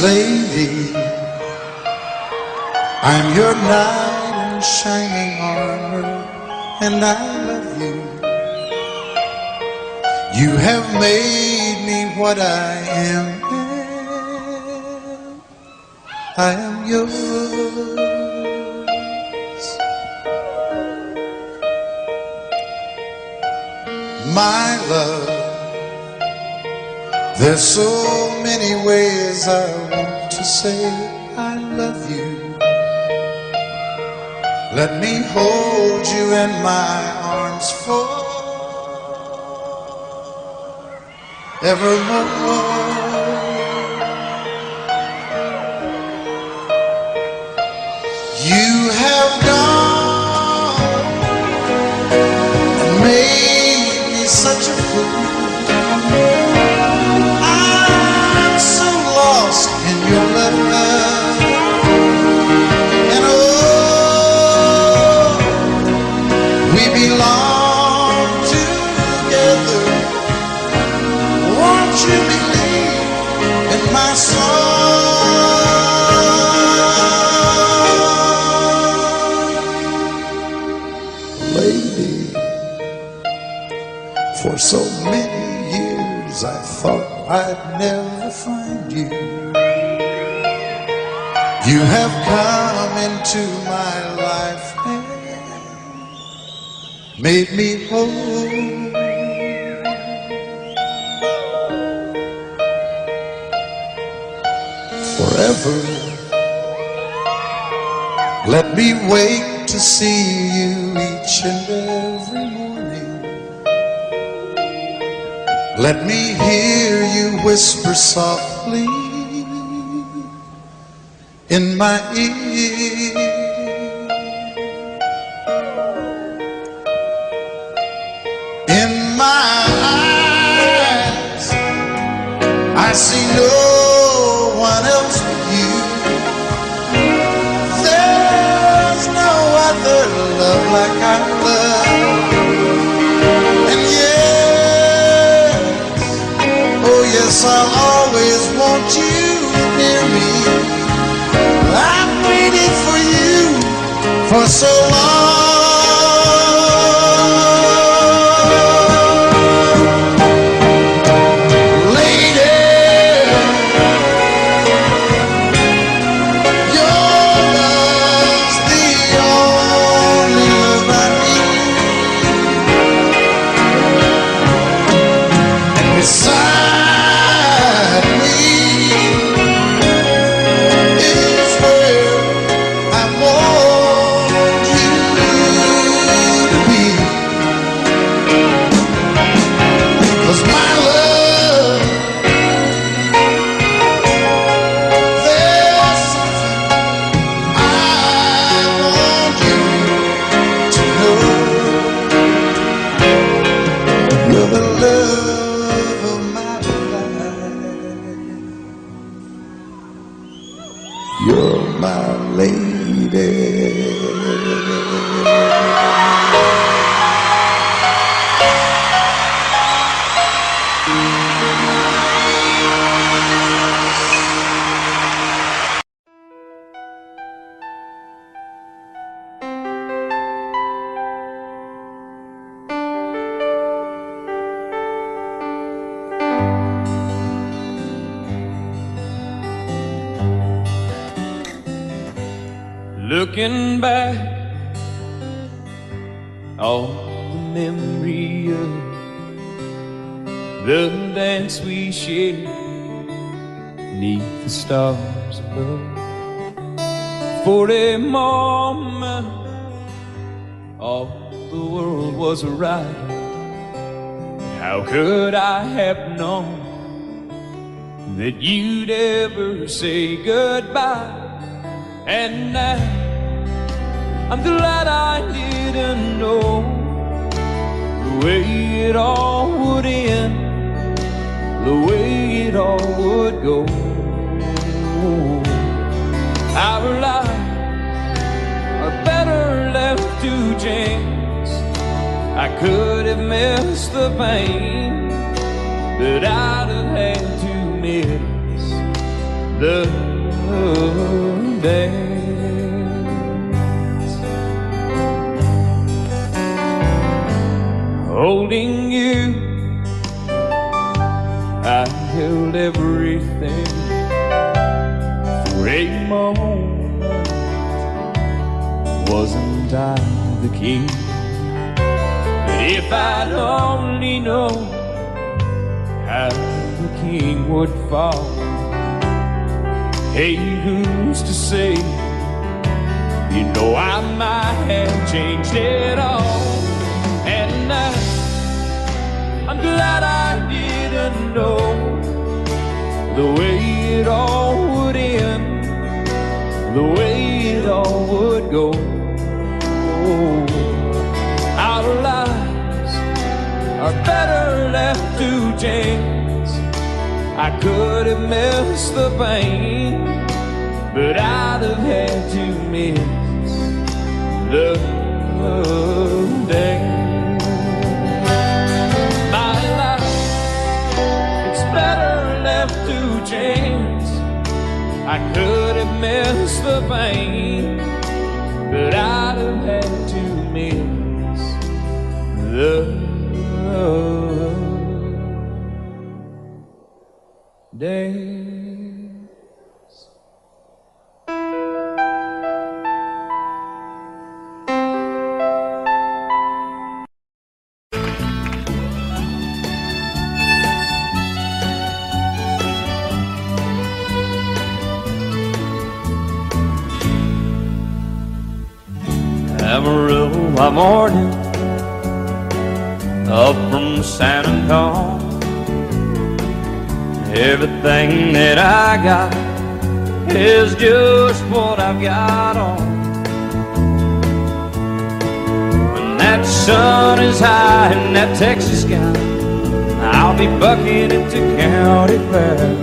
lady, I'm your knight in shining armor, and I love you. You have made me what I am. I am yours. My love, there's so many ways I want to say I love you. Let me hold you in my arms forevermore. You have gone and made me such a fool. I'm so lost in your love, and oh, we belong together. Won't you believe in my song? Lady, for so many years I thought I'd never find you. You have come into my life and made me whole. Forever, let me wake to see you each and every morning. Let me hear you whisper softly in my ear. In my eyes, I see no one else but you. There's no other love like I love. And yes, oh yes, I'll always want you near me. I've waited for you for so long. You're my lady. Looking back, all the memory of the dance we shared beneath the stars above. For a moment, all the world was right. How could I have known that you'd ever say goodbye? And now I'm glad I didn't know the way it all would end, the way it all would go. Our lives are better left to chance. I could have missed the pain that I'd have had to miss the dance. Holding you, I held everything for a moment. Wasn't I the king? But if I'd only known how the king would fall. Hey, who's to say? You know I might have changed it all. And I'm glad I didn't know the way it all would end, the way it all would go. Our lives are better left to chance. I could have missed the pain, but I'd have had to miss the day. My life, it's better left to chance. I could have missed the pain, but I'd have had to miss the days. Amarillo by morning, up from San Antonio. Everything that I got is just what I've got on. When that sun is high in that Texas sky, I'll be bucking into County Fair.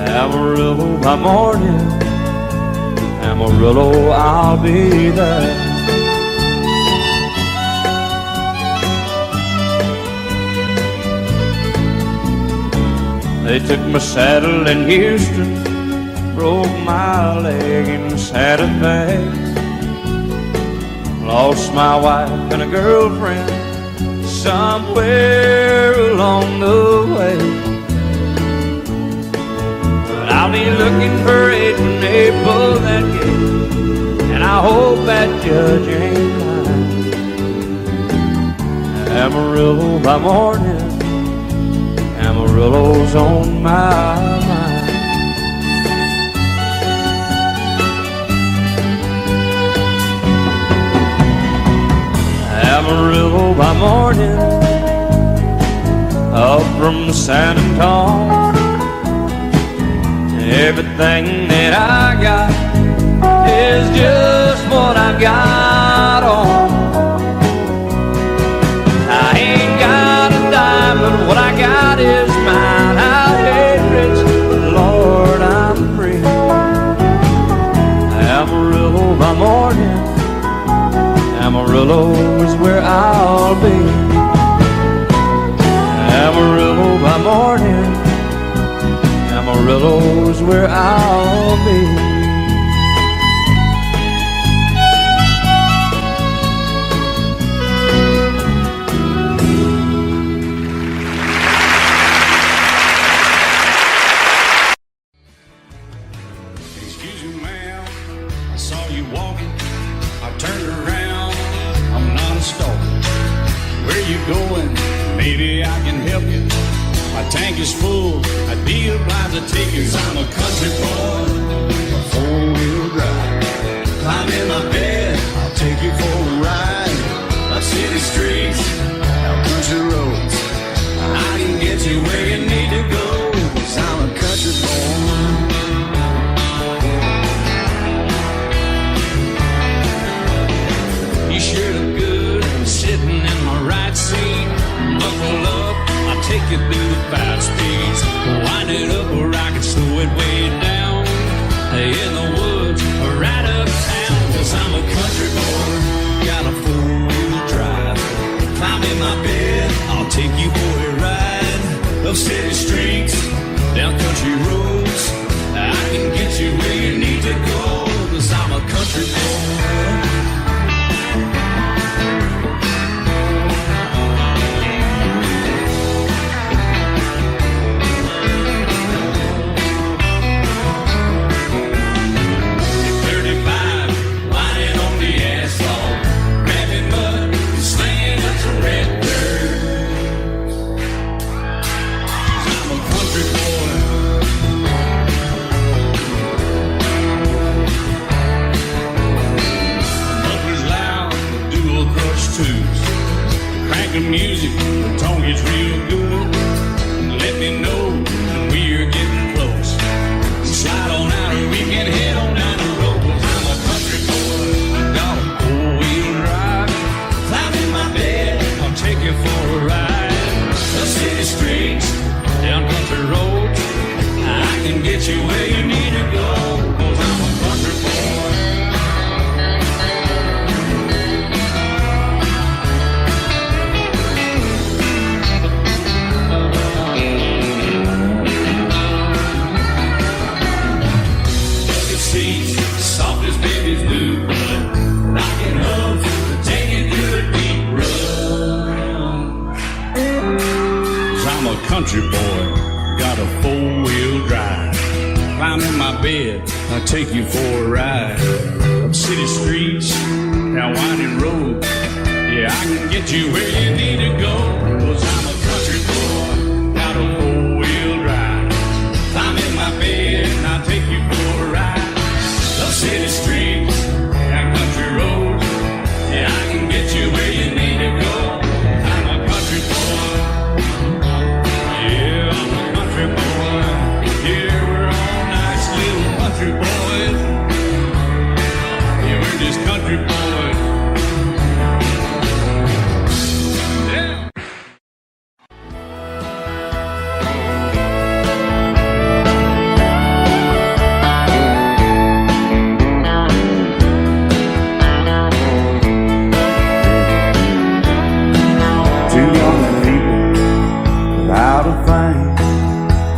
Amarillo by morning, Amarillo, I'll be there. They took my saddle in Houston, broke my leg in Santa Fe. Lost my wife and a girlfriend somewhere along the way. But I'll be looking for it when they pull that gate, and I hope that judge ain't lying. Amarillo by morning, Amarillo's on my mind. Amarillo by morning, up from San Antonio. Everything that I got is just what I've got on. I ain't got a dime, but what I got is mine. I ain't rich, but Lord, I'm free. Amarillo by morning, Amarillo is where I'll be. Amarillo by morning, Amarillo is where I'll be. Maybe I can help you. My tank is full, I'd be obliged to take you. 'Cause I'm a country boy, a four-wheel drive. Climb in my bed, I'll take you for a ride. Up city streets, out country roads, I can get you where you need to go. 'Cause I'm a country boy. You sure look good sitting in my right seat. Buckle up, I'll take you through the 5 speeds. Wind it up where I can slow it way down. In the woods or right uptown. 'Cause I'm a country boy, got a 4-wheel drive. Climb in my bed, I'll take you for a ride. Up city streets, down country roads, you where you need to go, 'cause I'm a country boy. Bucket seats, soft as baby's blue blood, rocking hubs to take you through a deep run. 'Cause I'm a country boy, got a four-wheel drive. Climb in my bed, I'll take you for a ride. Up city streets, down winding roads. Yeah, I can get you where you need to go, 'cause I'm a country boy, got a four-wheel drive. Climb in my bed, and I'll take you for a ride. Up city streets, down country roads. Yeah, I can get you where you need to go. I'm a country boy. Yeah, I'm a country boy. Yeah, we're all nice little country boys. Yeah, we're just country boys. Yeah. Two young people without a thing,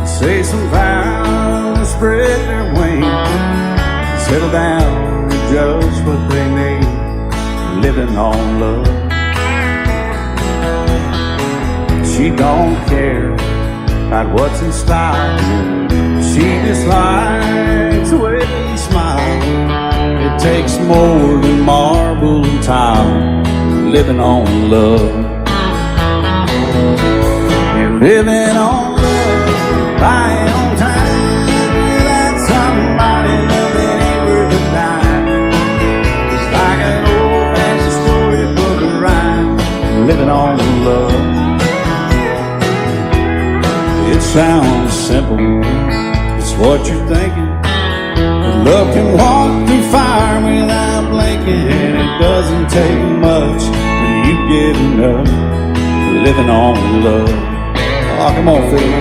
say some vows, spread their wings, settle down to just what they need, living on love. She don't care about what's in style, she just likes the way you smile. It takes more than marble and tile, living on love. You're living on love, buying on time, without somebody loving ain't worth a dime. It's like an old-fashioned storybook of rhyme, living on love. It sounds simple, it's what you're thinking. But love can walk through fire without blinking. It doesn't take much for you getting up, living on love. Oh, come on, Phil, man.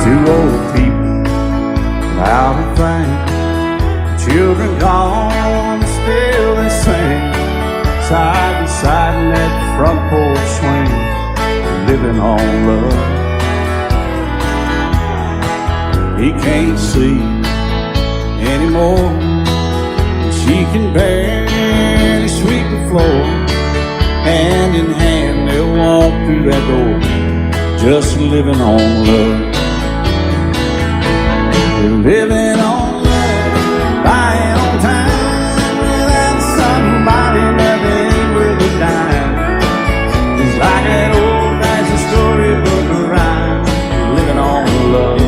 Two old people without a thing, children gone, still they sing, side by side in that front porch swing, living on love. He can't see anymore, she can barely sweep the floor. Hand in hand they'll walk through that door, just living on love. Living on love, buying on time, without somebody loving ain't worth a dime. It's like that old-fashioned storybook of rhyme, living on love.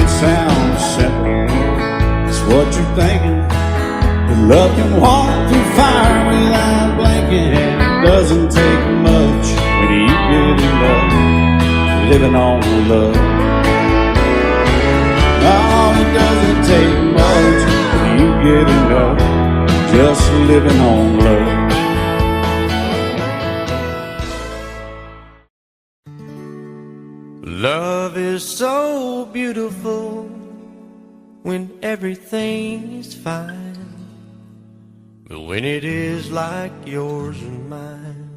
It sounds simple, it's what you're thinking. But love can walk through fire without blinking. It doesn't take much when you get in love, living on love. No, it doesn't take much when you get enough, just living on love. Love is so beautiful when everything is fine, but when it is like yours and mine,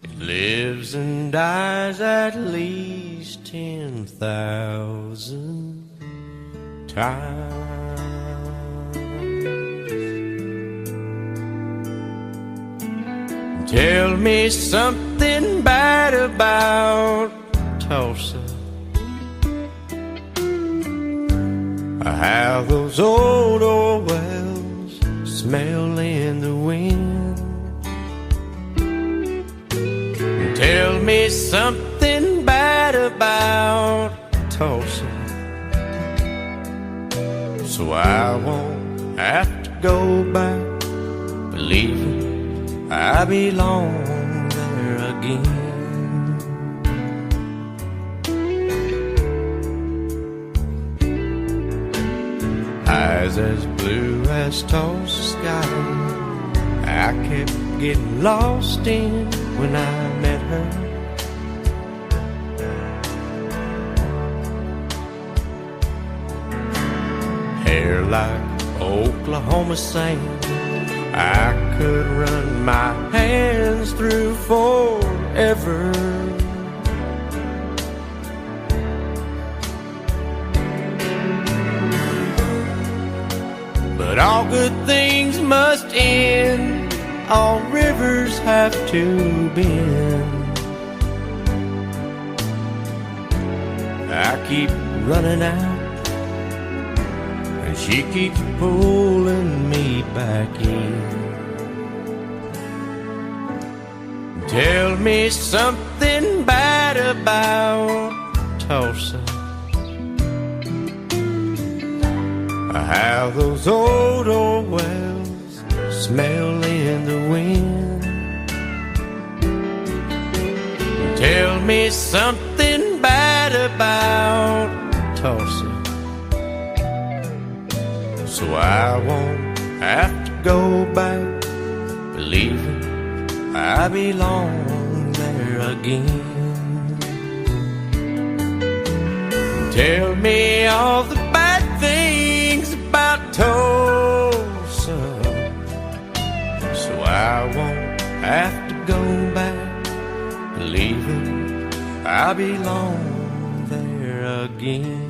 it lives and dies at least 10,000 times. Tell me something bad about Tulsa, how those old wells smell in the wind. Tell me me something bad about Tulsa, so I won't have to go back, believing I belong there again. Eyes as blue as Tulsa sky, I kept getting lost in when I met her. Hair like Oklahoma sand, I could run my hands through forever. But all good things must end, all rivers have to bend. I keep running out, and she keeps pulling me back in. Tell me something bad about Tulsa, how those old wells smell in the wind. Tell me something bad about Tulsa, so I won't have to go back, believing I belong there again. Tell me all the bad things about Tulsa, so I won't have to go back, believing I belong there again.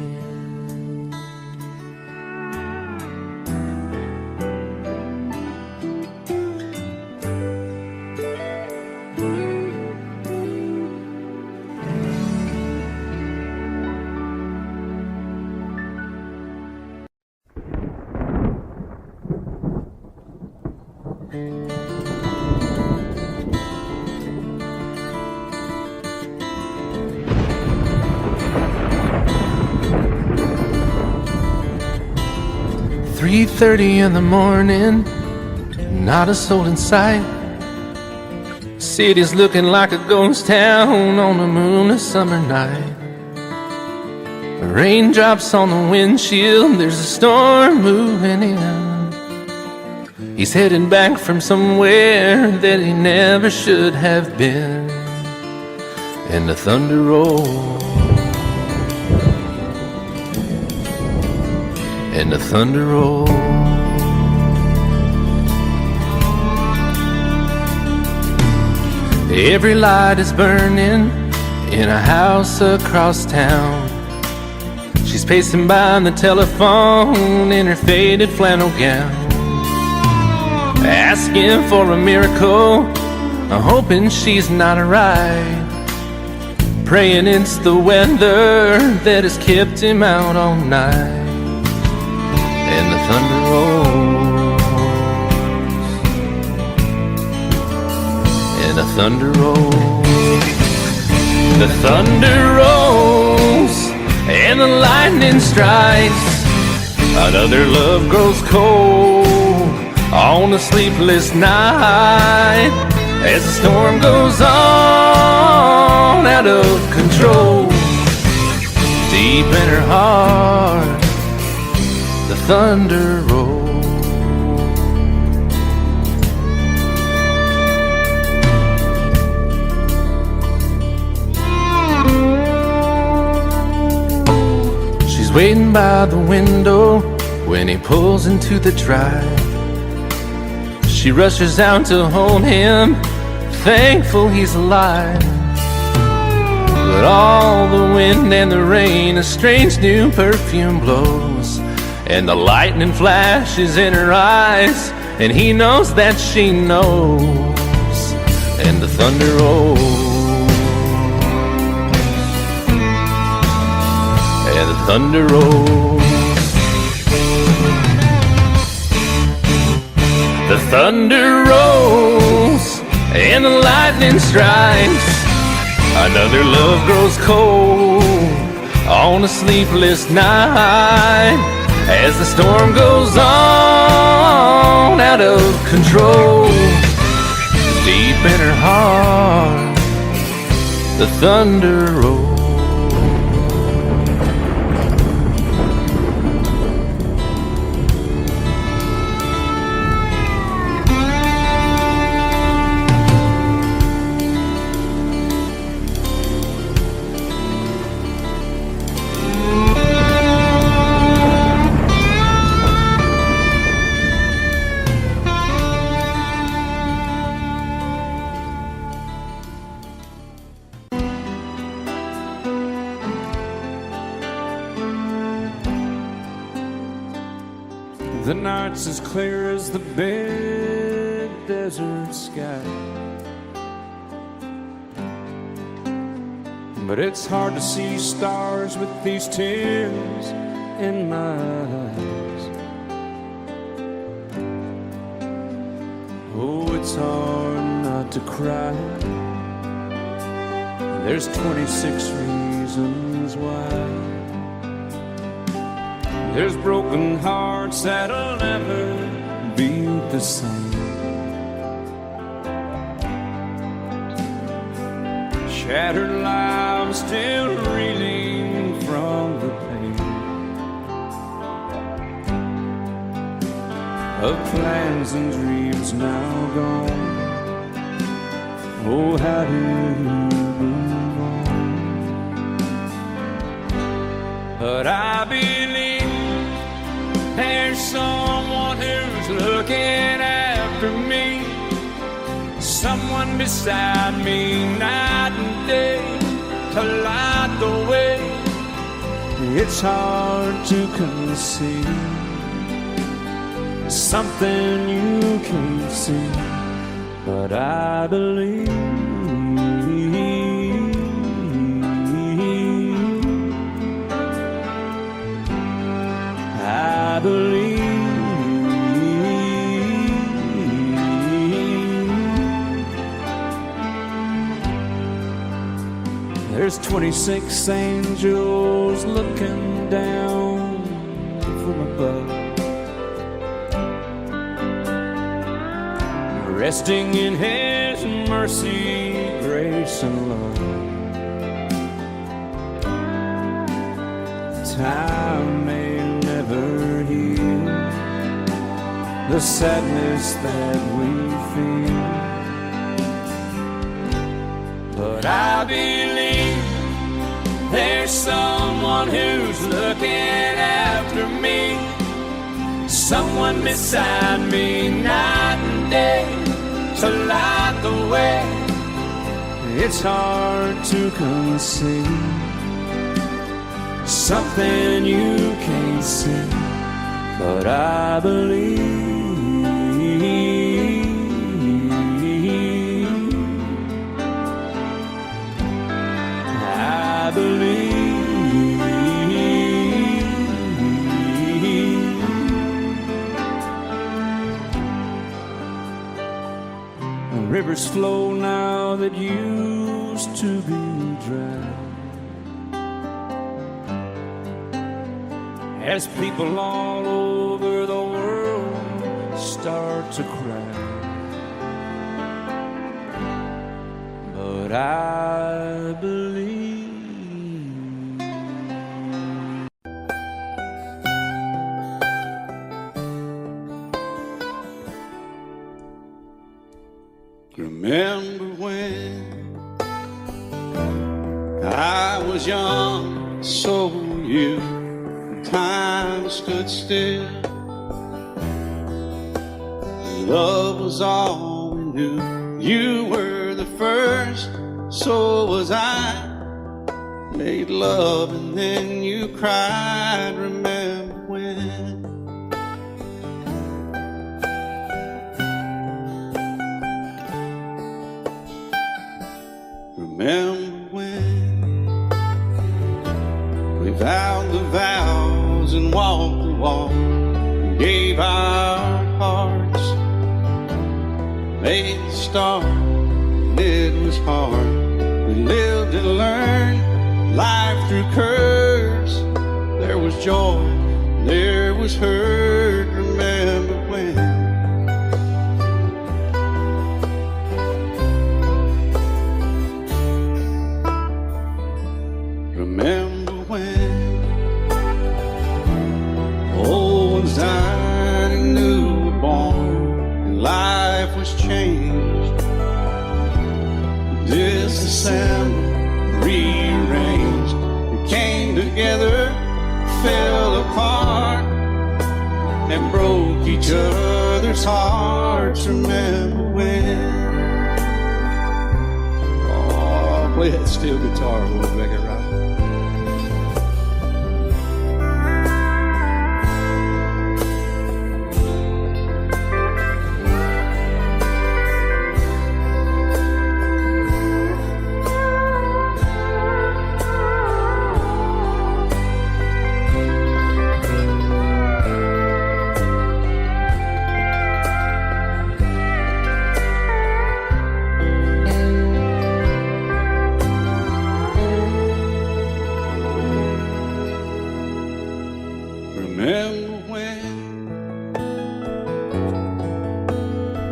"3:30 in the morning, not a soul in sight. City's looking like a ghost town on a moonless summer night. Raindrops on the windshield, there's a storm moving in. He's heading back from somewhere that he never should have been. And the thunder rolls, and the thunder rolls. Every light is burning in a house across town. She's pacing by the telephone in her faded flannel gown, asking for a miracle, hoping she's not right, praying it's the weather that has kept him out all night. And the thunder rolls, and the thunder rolls. The thunder rolls, and the lightning strikes. Another love grows cold on a sleepless night, as the storm goes on out of control. Deep in her heart, the thunder rolls. She's waiting by the window when he pulls into the drive. She rushes out to hold him, thankful he's alive. But all the wind and the rain, a strange new perfume blows, and the lightning flashes in her eyes, and he knows that she knows. And the thunder rolls, and the thunder rolls. The thunder rolls, and the lightning strikes. Another love grows cold on a sleepless night as the storm goes on out of control. Deep in her heart, the thunder rolls. The night's as clear as the big desert sky, but it's hard to see stars with these tears in my eyes. Oh, it's hard not to cry. There's 26 reasons why. There's broken hearts that'll never be the same. Shattered lives still reeling from the pain of plans and dreams now gone. Oh, how do you move on? But I believe there's someone who's looking after me, someone beside me night and day to light the way. It's hard to conceive something you can't see, but I believe. I believe. There's 26 angels looking down from above, resting in His mercy, grace, and love. Time may never heal the sadness that we feel, but I believe there's someone who's looking after me, someone beside me night and day to light the way. It's hard to conceive something you can't see, but I believe. I believe. Rivers flow now that used to be dry, as people all over the world start to cry. But I believe. Remember when I was young, so were you. Time stood still. Love was all we knew. You were the first, so was I. Made love and then you cried. Remember when? Remember when we vowed the vows and walked the walk, and gave our hearts, made the start, and it was hard. We lived and learned life through curves. There was joy, there was hurt. Remember when? Remember when old ones died and new were born, and life was changed, disassembled, rearranged. We came together, fell apart, and broke each other's hearts. Remember when? Oh, play that steel guitar, we'll make it right. Remember when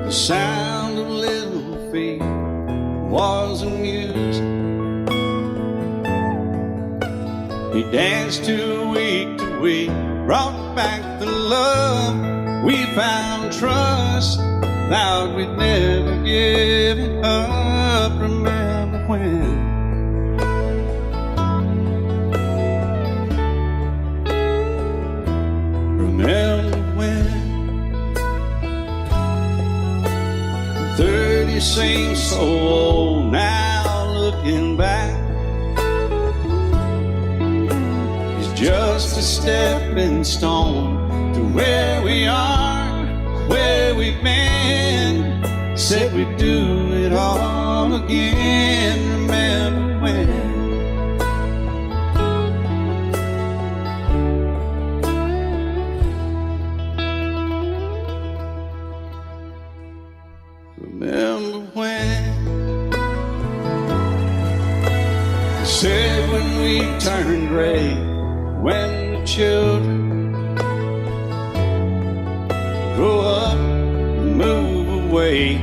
the sound of little feet was a music he danced to week, brought back the love we found, trust, vowed we'd never give it up. Remember when? Remember when 30 seems so old now, looking back, it's just a stepping stone to where we are, where we've been. Said we'd do it all again. Remember when? Remember when they said when we turn gray, when the children grow up and move away,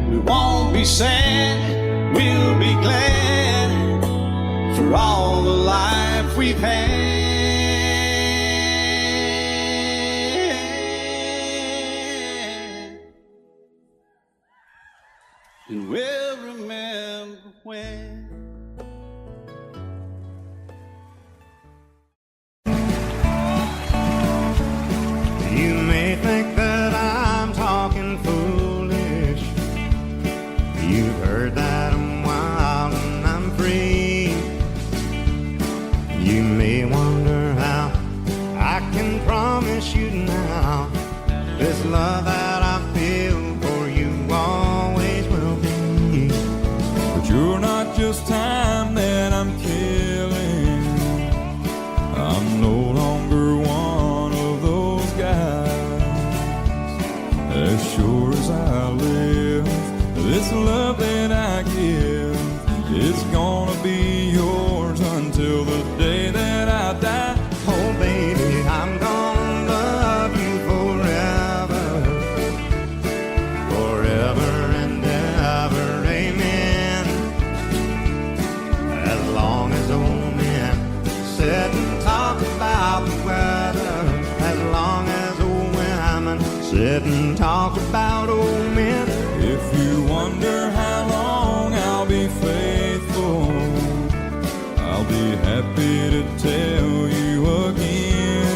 we won't be sad, we'll be glad for all the life we've had. And we'll remember when. You may think that I'm talking foolish. You've heard that I'm wild and I'm free. You may wonder how I can promise you now this love that I feel for you always will be. But you're not just time that I'm killing. I'm no longer one of those guys. As sure as I live, this love that I give, it's gonna be yours until the day that I die. Oh baby, I'm gonna love you forever, forever and ever, amen. As long as old men sit and talk about the weather, as long as old women sit and talk about old men. If you wonder how long I'll be faithful, I'll be happy to tell you again.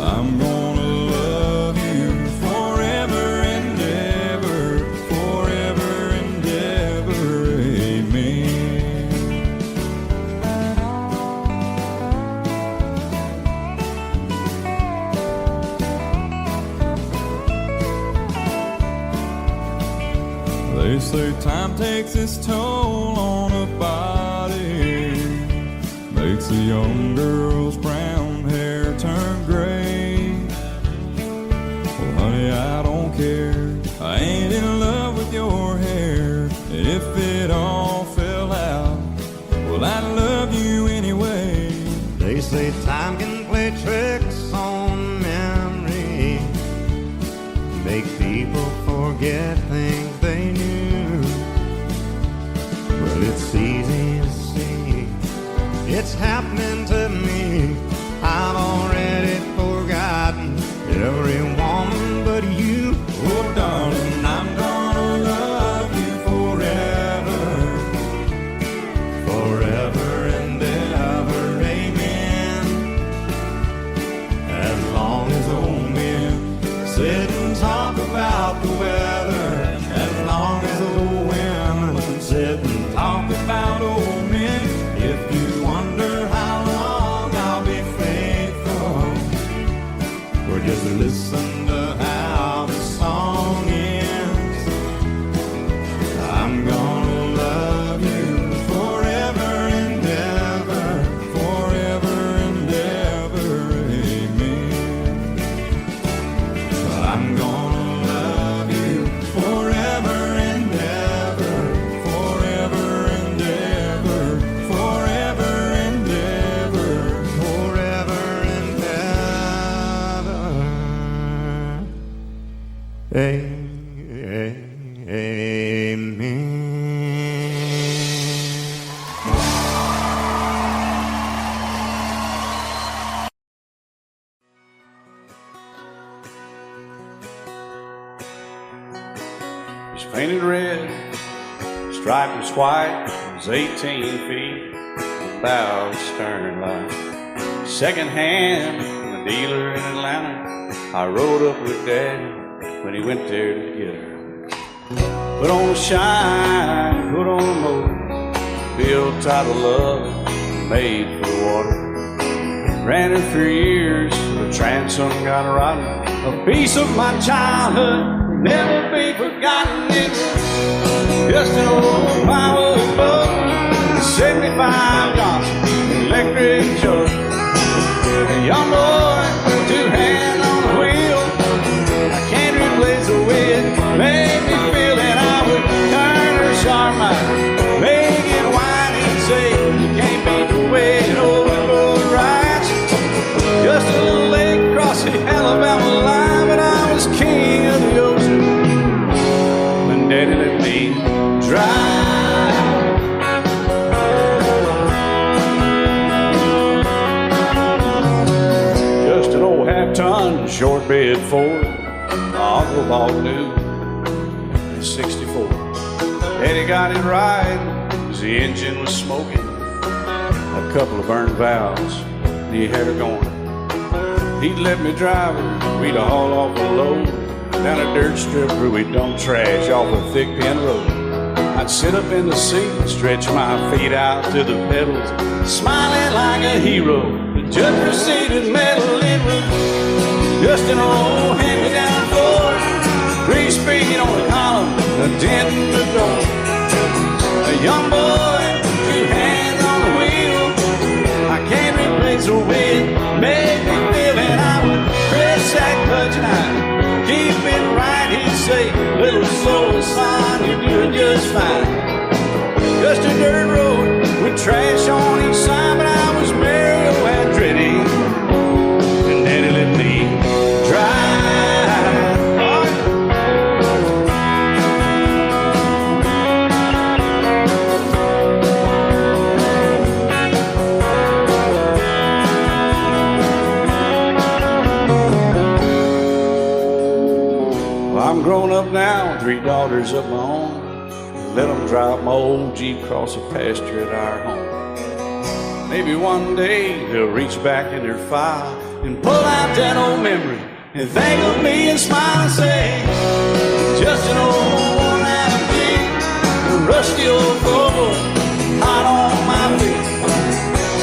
I'm gonna love you forever and ever, forever and ever, amen. They say time takes its toll on a body, makes a young girl's brown hair turn gray. Well, honey, I don't care, I ain't in love with your hair. If it all forget things they knew. Well, it's easy to see it's happening to me. I've already forgotten every woman but you. Oh, darling, I'm gonna love you forever, Forever and ever, amen. As long as old men sit and talk about the weather, as long as old women sit and talk about old men. If you wonder how long I'll be faithful, or just listen to how the song ends. I'm gonna love you forever and ever, forever and ever, amen. I'm gonna love you forever and ever, Forever and ever, forever and ever. forever and ever. Amen. It's painted red, striped was white, it was 18 feet, bow stern line. Second hand from a dealer in Atlanta, I rode up with Daddy when he went there to get her. Put on a shine, put on a motor, built title love, made for the water. Ran her for years, the transom got rotten. A piece of my childhood will never be forgotten. It's just an old power boat, 75 Johnson, electric jug. A young boy, two hands on the wheel. I can't replace the way it made me feel that I would turn her sharp mind, make it wide and say, you can't beat the way an old boat rides. Just a little lake across the Alabama line, but I was king of the ocean when Daddy let me drive. Just an old half-ton short bed Ford, my uncle bought new in '64. Daddy got it right, 'cause the engine was smoking, a couple of burned valves, and he had her going. He'd let me drive her, we'd haul off a load down a dirt strip where we'd dump trash off a thick pin road. I'd sit up in the seat and stretch my feet out to the pedals, smiling like a hero. The judge proceeded metal, it was just an old hand-me-down Ford, 3-speed on the column, a dent in the door. A young boy, two hands on the wheel. I can't replace the way it made me feel, and I would press that clutch and I'd keep it right. He'd say, little slow, son, you're doing just fine. Just a dirt road with trash on each side, but I was Mario Andretti, and Daddy let me drive. I'm grown up now, 3 daughters of my own. Let them drive my old Jeep across the pasture at our home. Maybe one day they'll reach back in their file and pull out that old memory and think of me and smile and say, just an old worn-out Jeep, a rusty old Volvo, hot on my feet.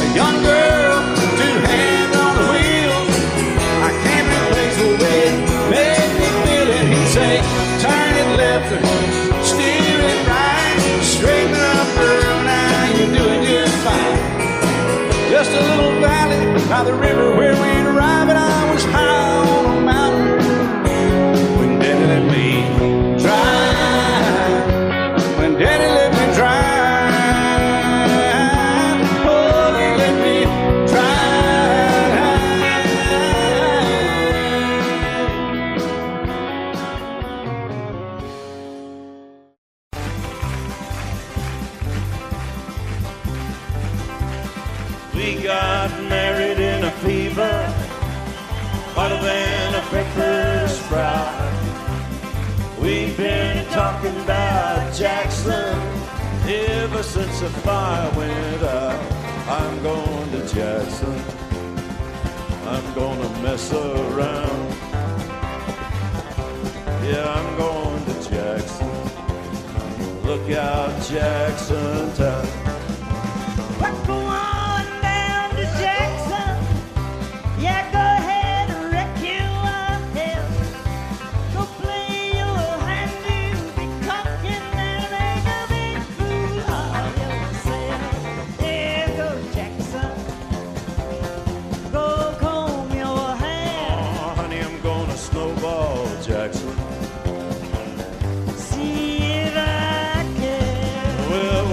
A young girl, 2 hands on the wheel. I can't replace the way it made me feel it. He'd say, turn it left or steer it right, straighten up girl, now you're doing just fine. Just a little valley by the river where we'd arrive, and I was high on a mountain when Daddy let me drive. got married in a fever, hotter than a pepper sprout. We've been talking about Jackson ever since the fire went out. I'm going to Jackson, I'm gonna mess around. Yeah, I'm going to Jackson. Look out, Jackson Town. We're going down to Jackson. Yeah, go ahead and wreck yourself. Go play your hand, you be cocking and make a big fool of yourself. Yeah, go Jackson. Go comb your hair. Oh, honey, I'm gonna snowball Jackson.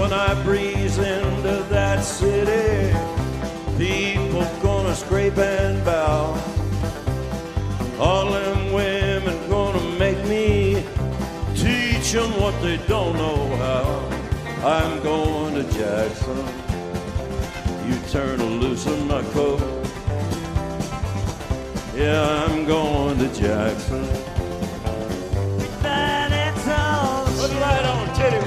When I breeze into that city, people gonna scrape and bow. All them women gonna make me teach them what they don't know how. I'm going to Jackson. You turn loose on my coat. Yeah, I'm going to Jackson. But it's all Put it right on, titty.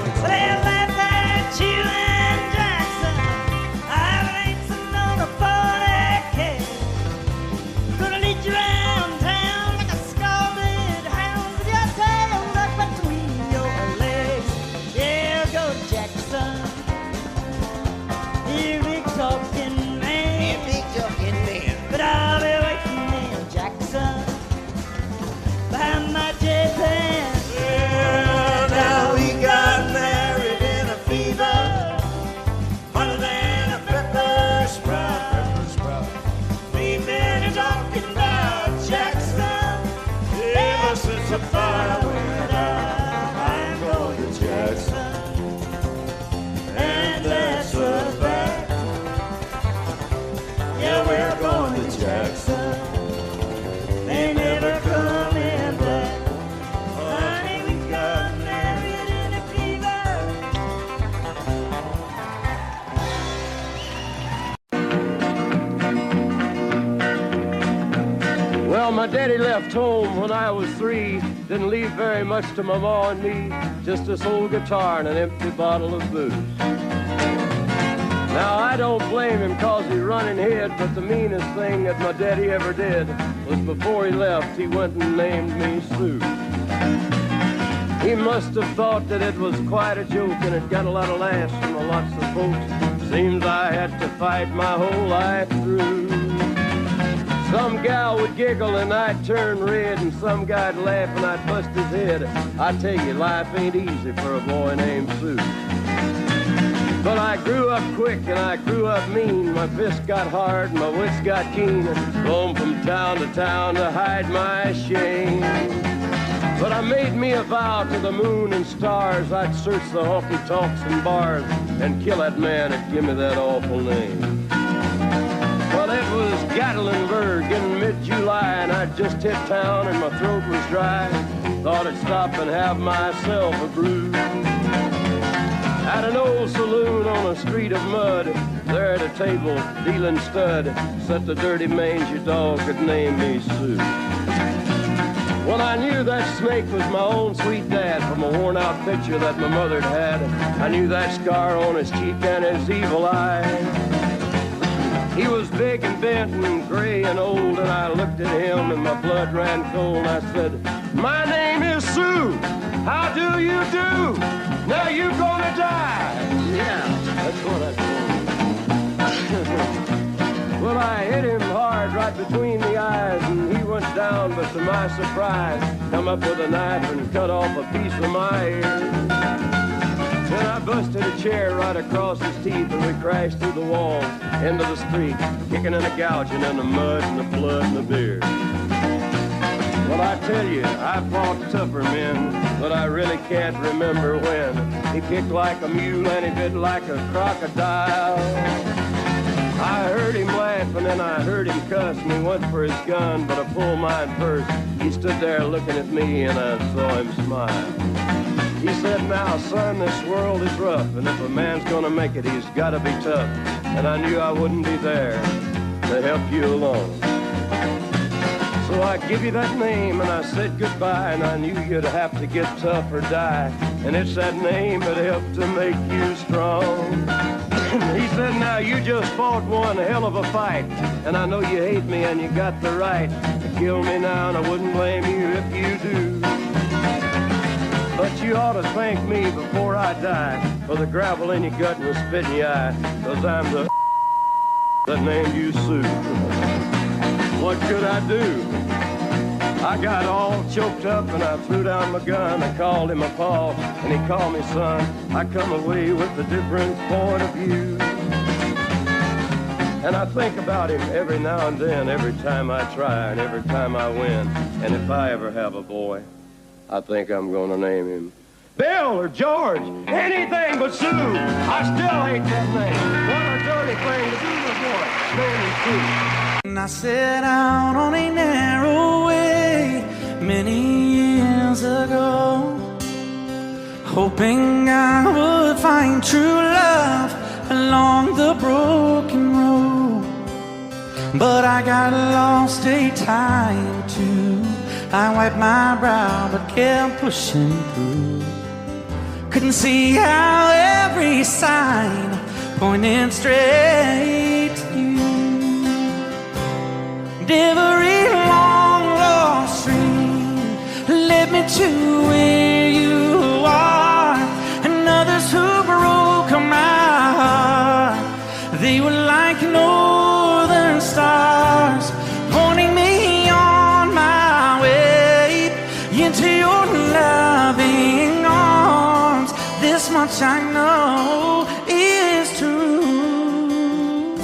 you and Jackson, I've racing on a 40K. Gonna lead you around town like a scalded hound with your tail tucked between your legs. Yeah, go Jackson. You big talking man. You big talking man. But I'll be waiting in Jackson behind my J-Pan. Yeah, now we got married in a fever, hotter than a pepper sprout. We've been talking about Jackson ever since the fire went out. I'm going to Jackson, and that's a fact. Yeah, we're going to Jackson. They never coming back. Honey, we got married in a fever. Well, my daddy left home when I was 3. Didn't leave very much to my ma and me. Just this old guitar and an empty bottle of booze. Now, I don't blame him 'cause he running hid, but the meanest thing that my daddy ever did was before he left, he went and named me Sue. He must have thought that it was quite a joke and it got a lot of laughs from lots of folks. Seems I had to fight my whole life through. Some gal would giggle and I'd turn red, and some guy'd laugh and I'd bust his head. I tell you, life ain't easy for a boy named Sue. But I grew up quick and I grew up mean. My fists got hard and my wits got keen. Roamed from town to hide my shame. But I made me a vow to the moon and stars. I'd search the honky-tonks and bars and kill that man that give me that awful name. Well, it was Gatlinburg in mid-July, and I'd just hit town and my throat was dry. Thought I'd stop and have myself a brew. At an old saloon on a street of mud, there at a table, dealing stud, sat the dirty mangy dog that named me Sue. Well, I knew that snake was my own sweet dad from a worn-out picture that my mother'd had. I knew that scar on his cheek and his evil eye. He was big and bent and gray and old, and I looked at him and my blood ran cold. And I said, "My name is Sue. How do you do? Now you gonna die." Yeah, that's what I told him. Well, I hit him hard right between the eyes, and he went down, but to my surprise, come up with a knife and cut off a piece of my ear. Then I busted a chair right across his teeth, and we crashed through the walls into the street, kicking and a gouging in the mud and the blood and the beer. Well, I tell you, I fought tougher men, but I really can't remember when. He kicked like a mule and he bit like a crocodile. I heard him laugh and then I heard him cuss, and he went for his gun, but I pulled mine first. He stood there looking at me and I saw him smile. He said, "Now, son, this world is rough, and if a man's gonna make it, he's gotta be tough." And I knew I wouldn't be there to help you along. So I give you that name and I said goodbye, and I knew you'd have to get tough or die. And it's that name that helped to make you strong. He said, now you just fought one hell of a fight, and I know you hate me and you got the right to kill me now, and I wouldn't blame you if you do. But you ought to thank me before I die for the gravel in your gut and the spit in your eye, 'cause I'm the that named you Sue. What could I do? I got all choked up and I threw down my gun. I called him a pa and he called me son. I come away with a different point of view. And I think about him every now and then, every time I try and every time I win. And if I ever have a boy, I think I'm gonna name him Bill or George, anything but Sue. I still hate that name. What a dirty thing to do to a boy. Name him Sue. And I set out on a narrow way many years ago, hoping I would find true love along the broken road. But I got lost a time or two. I wiped my brow but kept pushing through. Couldn't see how every sign pointed straight to you. Every long lost stream led me to where you are, and others who broke my heart, they were like northern stars, pointing me on my way into your loving arms. This much I know is true,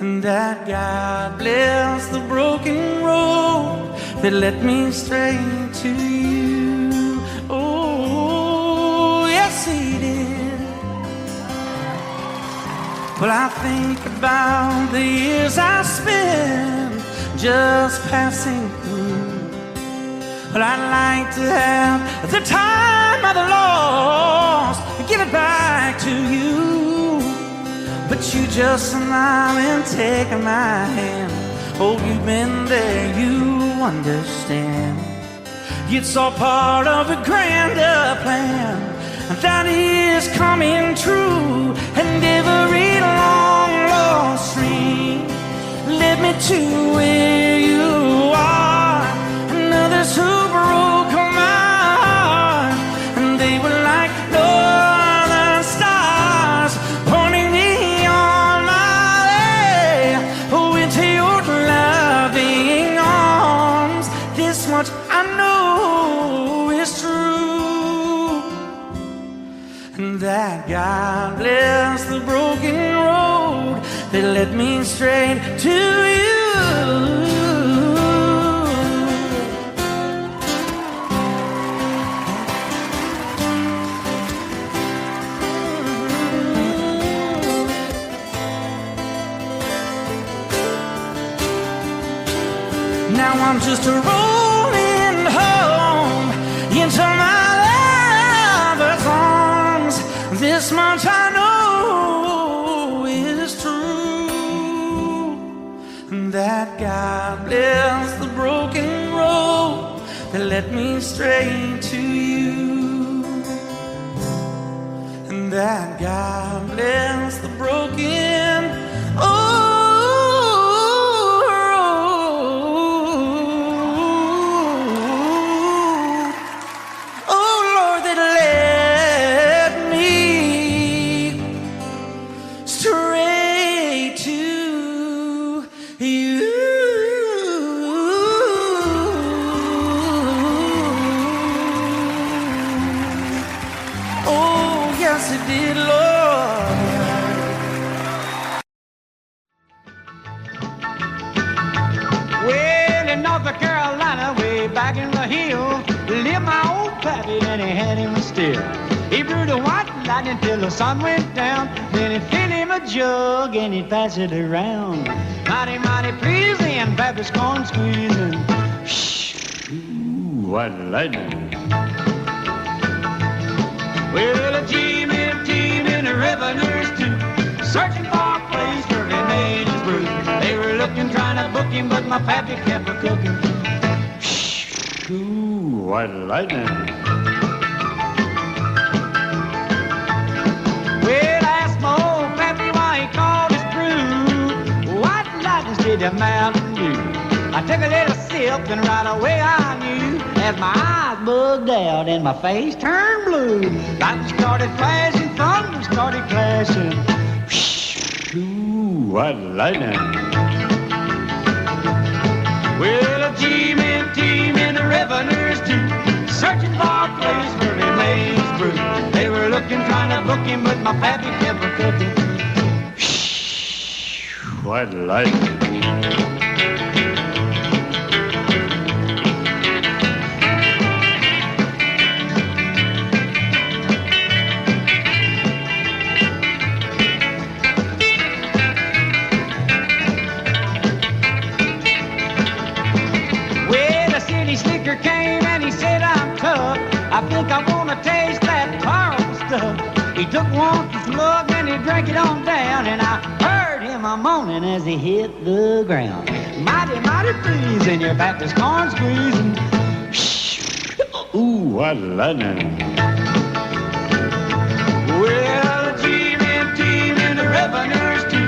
and that God bless the broken road that led me straight to you. Oh, yes, He did. Well, I think about the years I spent just passing through. Well, I'd like to have the time I've lost and give it back to you. But you just smile and take my hand. Oh, you've been there, you understand. It's all part of a grander plan that is coming true. And every long lost stream led me to where you are, and others who broke my heart, and they were like northern stars, pointing me on my way, oh, into your loving arms. This much I know is true, and that God bless the broken road that led me straight to you. Now I'm just rolling home into my lover's arms. This much I know is true, and that God bless the broken road that led me straight to you, and that God bless the broken North Carolina, way back in the hill, lived my old pappy and he had him still. He brewed a white lightning till the sun went down. Then he'd fill him a jug and he'd pass it around. Mighty, mighty pleasing, pappy's corn squeezing. Ooh, white lightning. Well, a team in the revenues too, searching for a place where they made his brew. They booking, but my pappy kept a cooking. Ooh, white lightning. Well, asked my old pappy why he called his brew White Lightning did the Mountain Dew. I took a little sip and right away I knew, as my eyes bugged out and my face turned blue. Lightning started flashing, thunder started crashing. Ooh, white lightning. Well, a G-men team and the revenues too, searching for a place where he made his brew. They were looking, trying to book him, but my pappy kept a cooking. White lightning. Slicker came and he said, I'm tough. I think I want to taste that powerful stuff. He took one slug and he drank it on down, and I heard him a moaning as he hit the ground. Mighty, mighty pleasing, your Baptist corn squeezing. Ooh, white lightning. Well, the G-men team and the revenues too,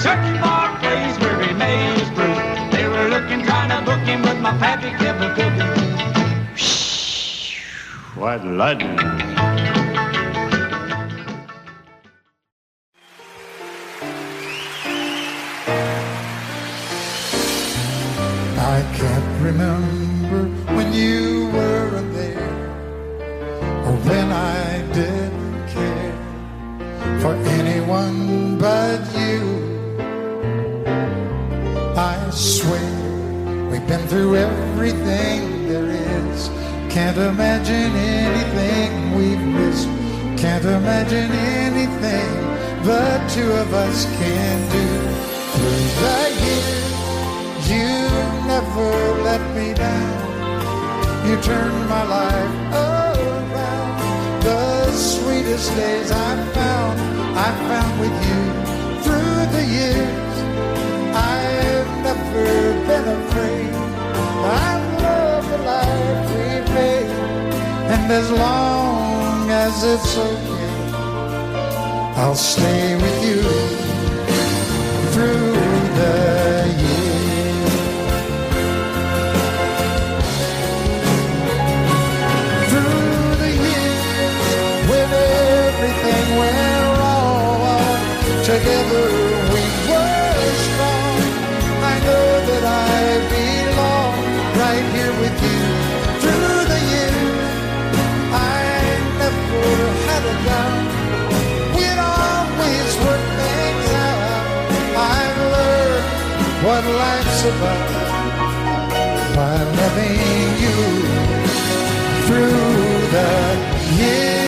searching for a place where he made his brew. They were looking, trying to book him, but my pappy kept a cooking. White lightning. I can't remember when you weren't there, or when I didn't care for anyone but you. I swear we've been through everything there is. Can't imagine anything we've missed. Can't imagine anything the two of us can do. Through the years, you never let me down. You turned my life around. The sweetest days I found with you. Through the years, I've never been afraid. I love the life we've made, and as long as it's okay, I'll stay with you through the years. Through the years, when everything went wrong, together we were strong. I know that I belong right here with you. Through the years, I never had a doubt. We'd always work things out. I've learned what life's about by loving you through the years.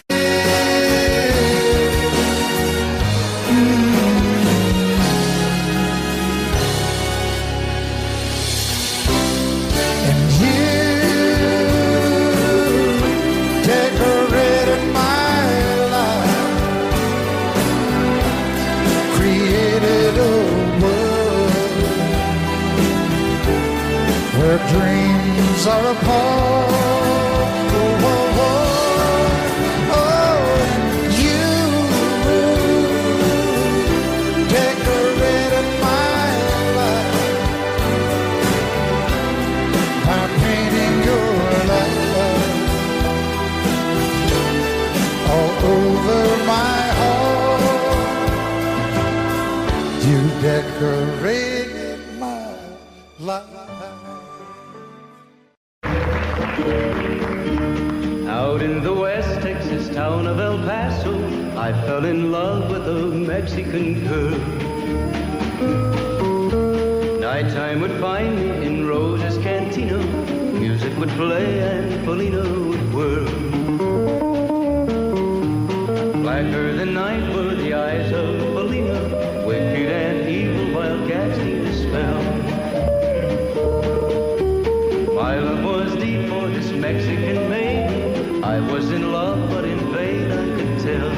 Dreams are apart. Oh, oh, oh. Oh, you decorated my life by painting your love all over my heart. You decorated my life. Out in the West Texas town of El Paso, I fell in love with a Mexican girl. Nighttime would find me in Rosa's Cantina. Music would play and Polina would whirl. Blacker than night were the eyes of Polina, wicked and evil while casting a spell. My love was deep for this Mexican maid. I was in love, but in vain I could tell.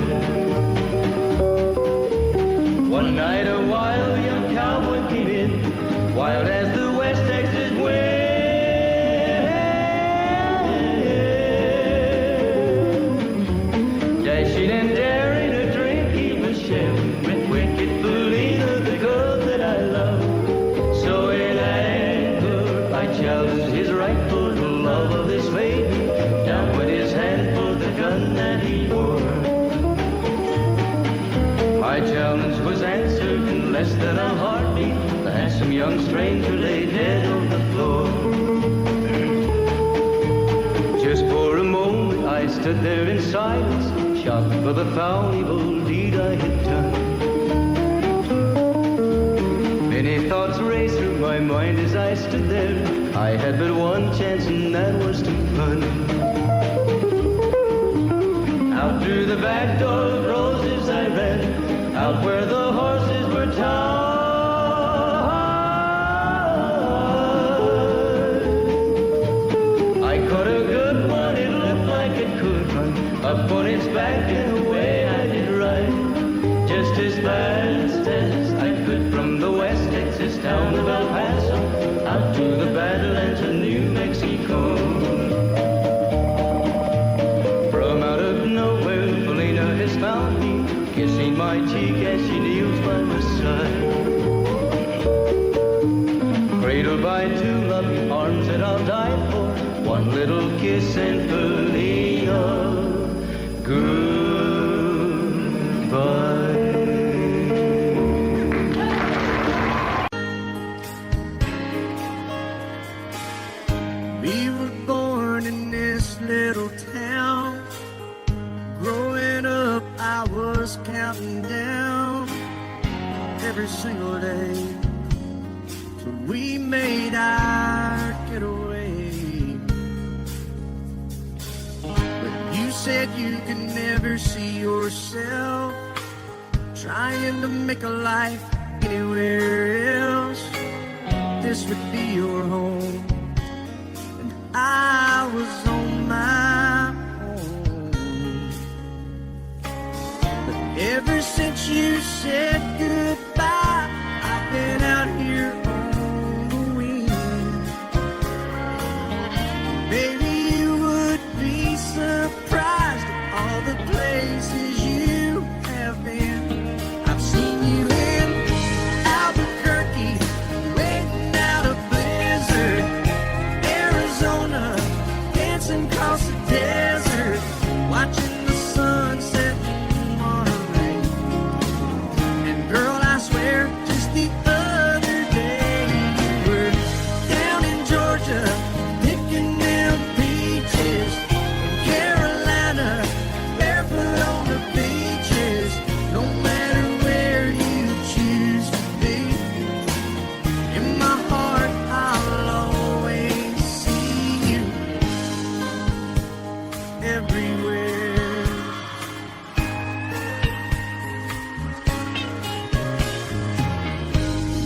One night a wild young cowboy came in, wild as the My challenge was answered in less than a heartbeat. The handsome young stranger lay dead on the floor. Just for a moment I stood there in silence, shocked for the foul evil deed I had done. Many thoughts raced through my mind as I stood there. I had but one chance and that was to run. Out through the back door of roses I ran, out where the horses were tied. I caught a good one, it looked like it could run up on its back and away I did ride. Just as fast as I could from the West Texas town of El Paso out to the Badlands of New Mexico. From out of nowhere, Felina has found me, kissing my cheek as she kneels by my side. Cradled by two loving arms that I'll die for, one little kiss and Felina, goodbye. We were born in this little town. Growing up, I was counting down every single day till we made our getaway. But you said you could never see yourself trying to make a life anywhere else. This would be your home. I was on my own. But ever since you said goodbye, I've been out here on the wing. Maybe you would be surprised at all the places you have been. I've seen you in Albuquerque, waiting out a blizzard, dancing across the desert, watching the sunset in Monterey. And girl, I swear, just the other day you were down in Georgia, picking them peaches. In Carolina, barefoot on the beaches. No matter where you choose to be, in my heart I'll always see you everywhere.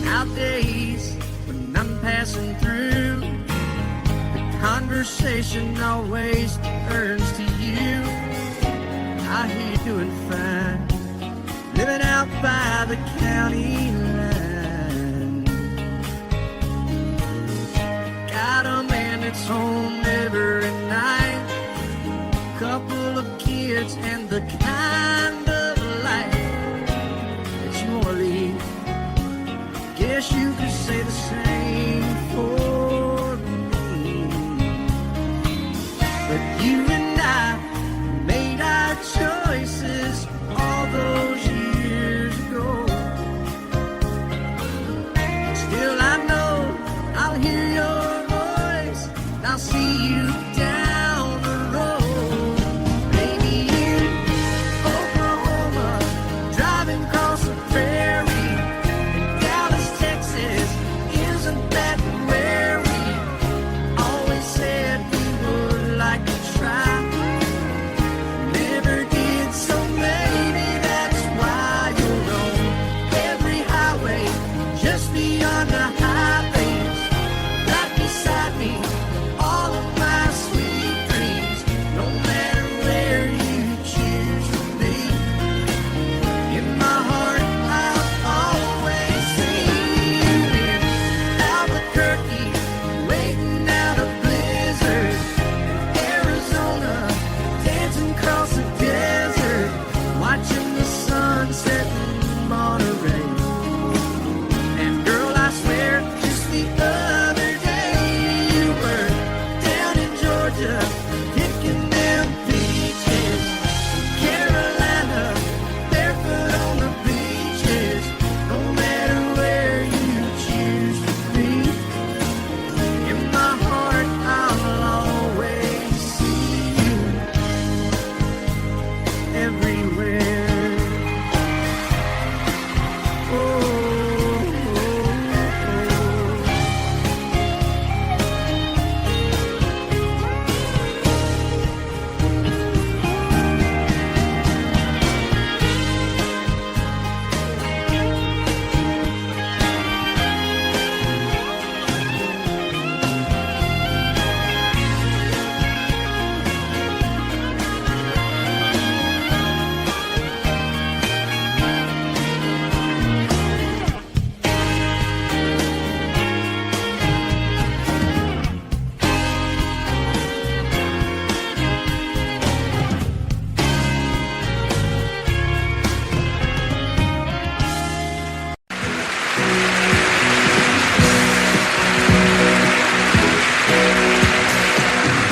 Nowadays, when I'm passing through, the conversation always turns to you. I hear you doing fine, living out by the county line. Got a man that's home every night, couple of kids and the kind of life that you want to lead. Guess you could say the same for me. But you and I made our choices all those years ago. Still I know I'll hear your voice and I'll see you down the road. Maybe in everywhere.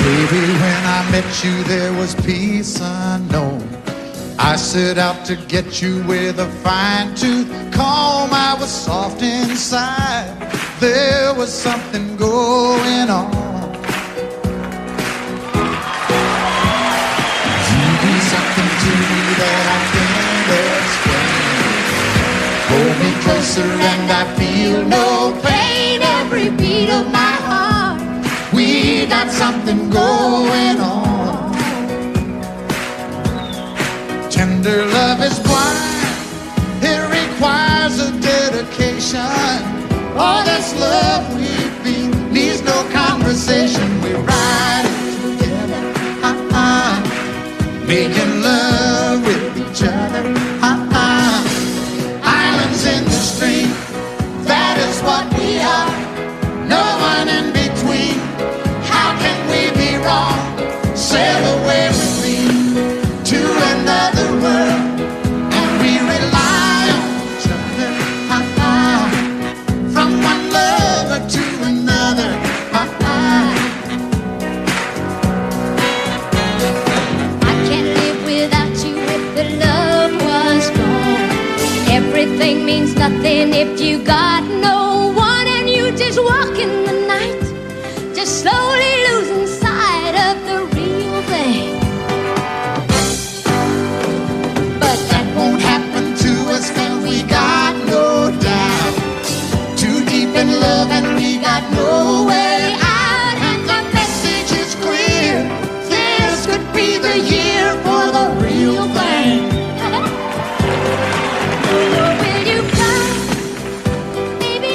Baby, when I met you, there was peace unknown. I set out to get you with a fine-tooth comb. I was soft inside. There was something going on. You do something to me that I can't explain. Hold me closer and I feel no pain. Every beat of my heart, we got something going on. Tender love is blind. It requires a dedication. All this love we feel needs no conversation. We're riding together, making love with each other, Islands in the stream, that is what we are. No one in between. How can we be wrong? Sail away with me to another world, and we rely on each other, from one lover to another. I can't live without you if the love was gone. Everything means nothing if you got no one, and you just walk in the night, just slowly losing sight of the real thing. But that won't happen to us, 'cause we got no doubt. Too deep in love and we got no way out. And the message is clear. This could be the year for the real thing. Will you come? Baby,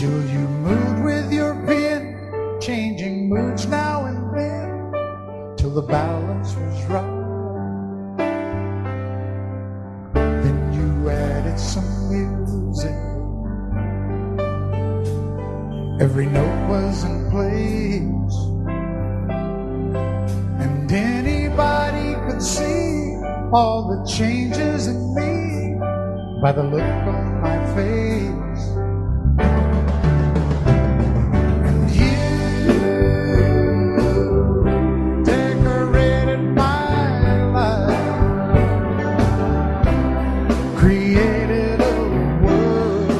till you moved with your pen, changing moods now and then, till the balance was right. Then you added some music, every note was in place, and anybody could see all the changes in me by the look on my face. And you decorated my life, created a world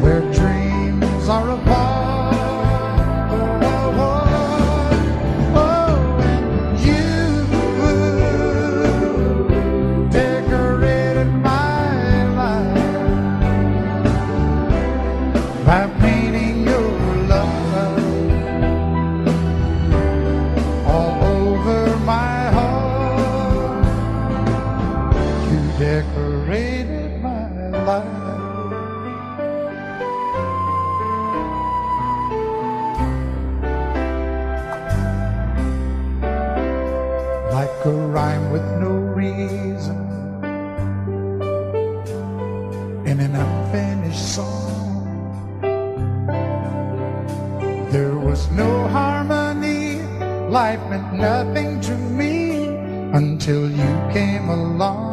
where dreams are apart. By painting your love all over my heart, you decorated my life. Like a rhyme with no reason in an unfinished song. There was no harmony, life meant nothing to me until you came along.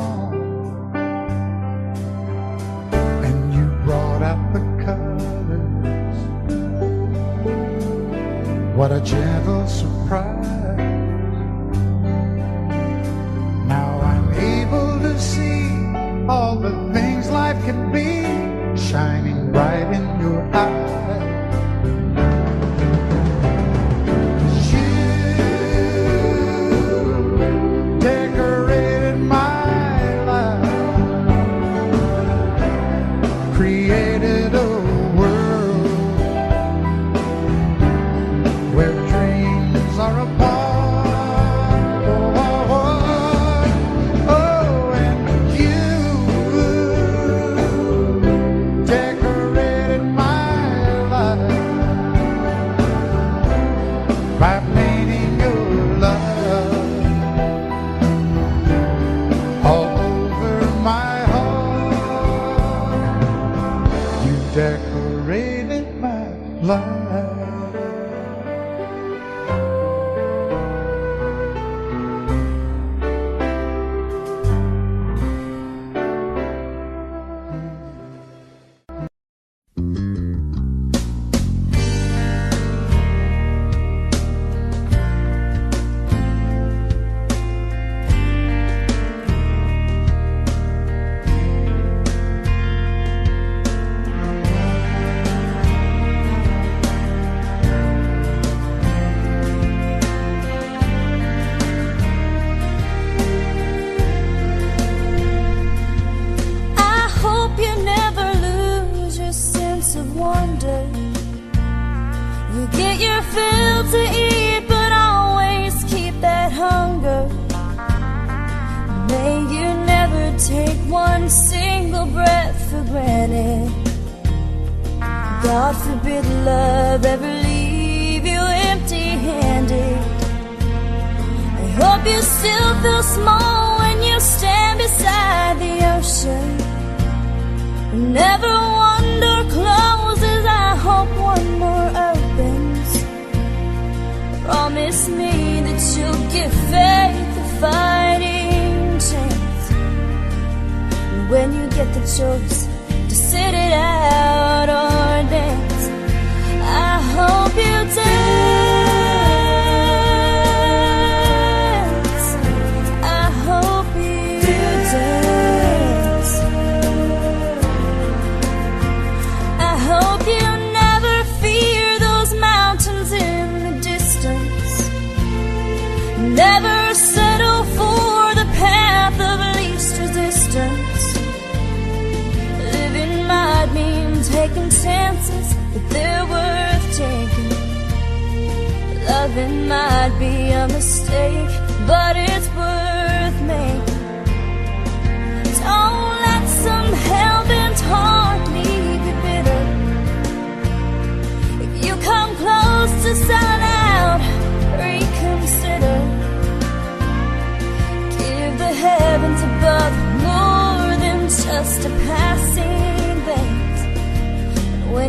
And you brought out the colors, what a gentle surprise. Now I'm able to see all the things life can be, shining bright in your eyes. Created a world where dreams are apart. Oh, and you decorated my life by painting your love all over my decorated my life. You get your fill to eat, but always keep that hunger. May you never take one single breath for granted. God forbid love ever leave you empty-handed. I hope you still feel small when you stand beside the ocean. Never one door closes, I hope one more opens. Promise me that you'll give faith a fighting chance. And when you get the choice to sit it out or dance, I hope you dance. I hope you dance. I hope you never fear those mountains in the distance. Never settle for the path of least resistance. Living might mean taking chances, but they're worth taking. Loving might be a mistake, but it's worth making. Don't let some hell-bent heart lead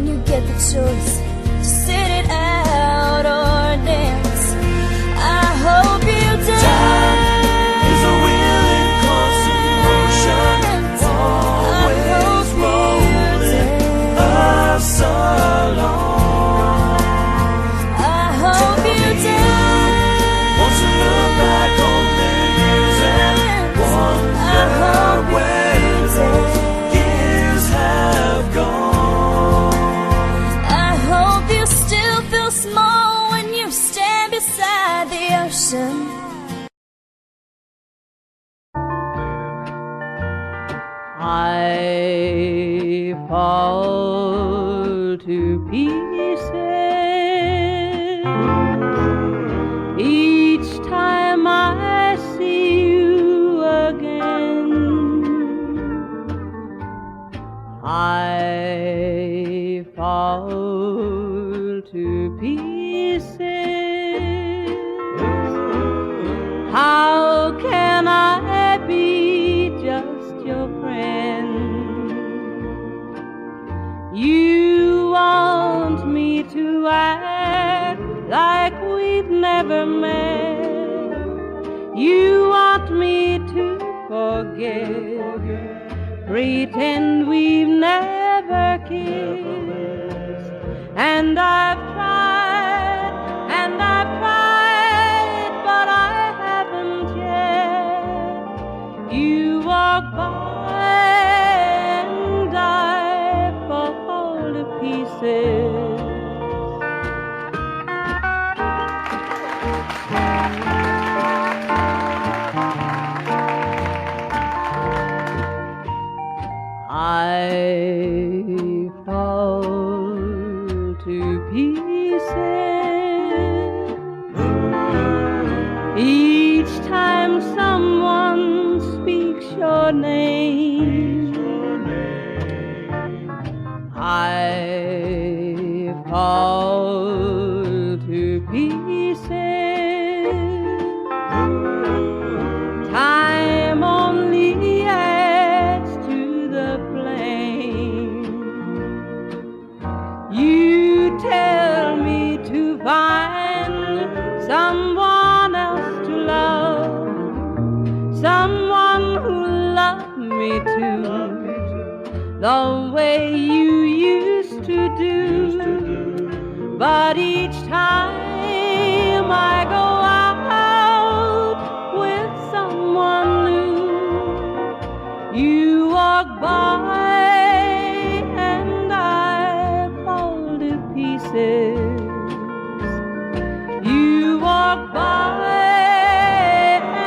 when you get the choice to sit it out or dance. I hope you dance. Time is a willing constant motion, always rolling us along. I hope you dance. Want to look back on the years and wonder where those years have gone. I hope you still feel small when you stand beside the ocean. I fall to pieces each time I see you again. I fall to pieces. How can I be just your friend? You want me to act like we've never met. You want me to forget, pretend we've never kissed. And I've tried, but I haven't yet. You walk by and I fall to pieces. I fall to pieces each time someone speaks your name. I fall to pieces. Time only adds to the flame. You tell me to find someone else to love, someone who loved me too, the way you used to do. But each time I go out with someone new, you walk by and I fall to pieces. You walk by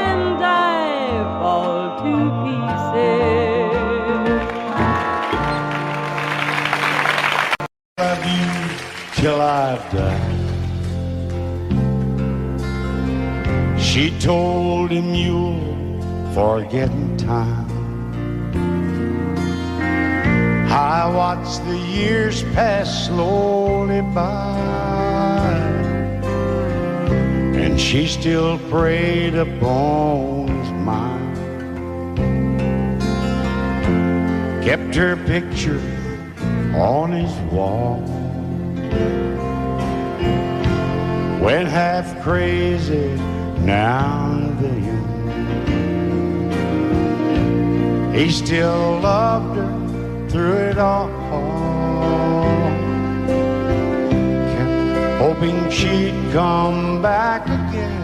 and I fall to pieces. Love you till I die. She told him you'll forget in time. I watched the years pass slowly by, and she still preyed upon his mind. Kept her picture on his wall. Went half crazy now and then. He still loved her through it all. Kept hoping she'd come back again.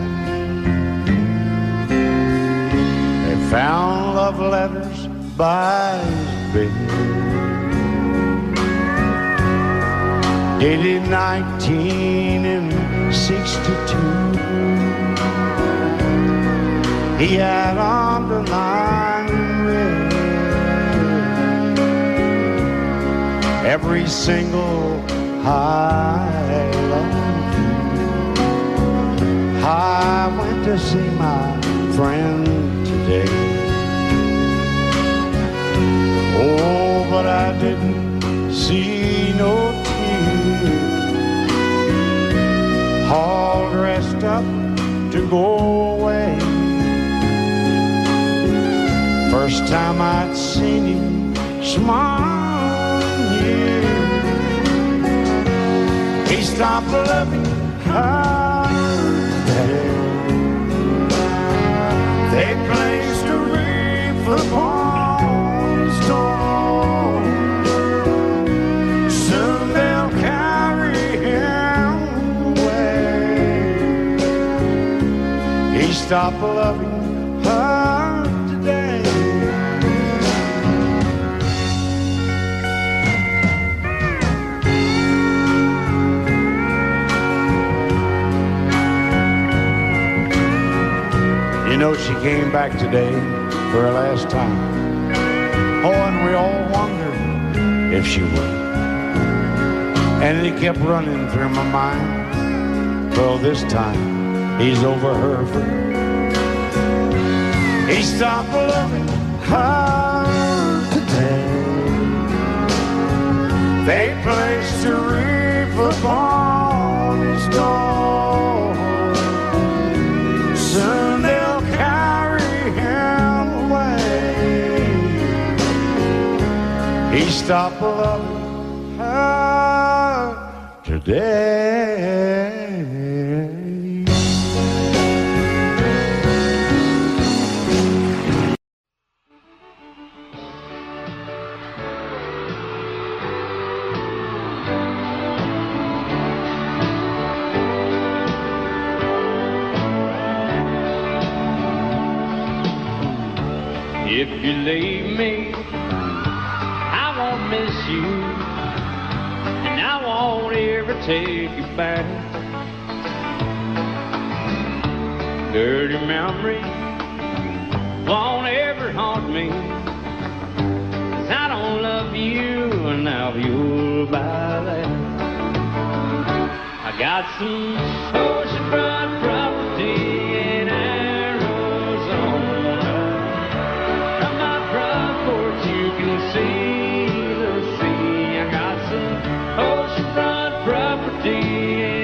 They found love letters by his bed, dated 1962. He had underlined in red every single I love you. I went to see my friend today. Oh, but I didn't see no tears, all dressed up to go away. First time I'd seen him smile in years. He stopped loving her today. They placed a wreath upon his door. Soon they'll carry him away. He stopped loving her today. You know, she came back today for her last time. Oh, and we all wondered if she would. And it kept running through my mind. Well, this time he's over her for good. He stopped loving her today. They placed a wreath upon his door. Soon they'll carry him away. He stopped loving her today. If you leave me, I won't miss you, and I won't ever take you back. Dirty memory won't ever haunt me, 'cause I don't love you, and now you'll buy that. I got some oceanfront property in Arizona. From my front porch you can see the sea. I got some oceanfront property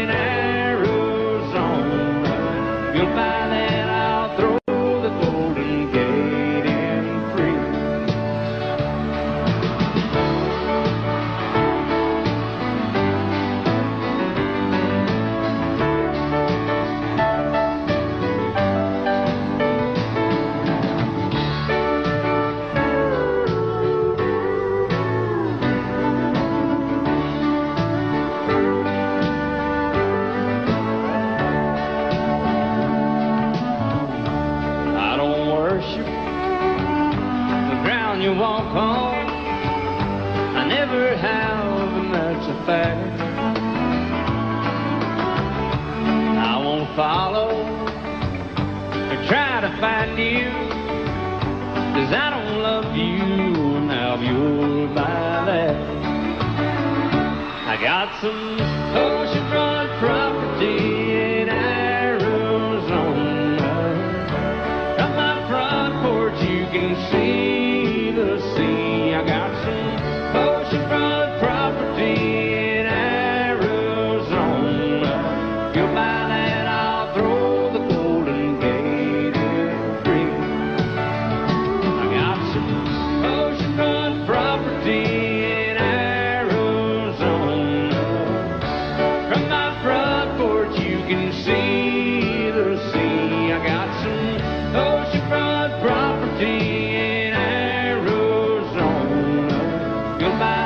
in Arizona. You'll buy that, I'll throw the Golden Gate in free. I don't worship the ground you walk on. I never have, and that's a fact. I won't follow or try to find you, 'cause I don't love you, and now you'll buy that. I got some oceanfront property in Arizona. From my front porch you can see the sea. I got some oceanfront property in Arizona. You'll buy that, I'll throw the Golden Gate in free. I got some oceanfront property in Arizona. From my front porch you can see the sea. I got some oceanfront property in Arizona. You'll buy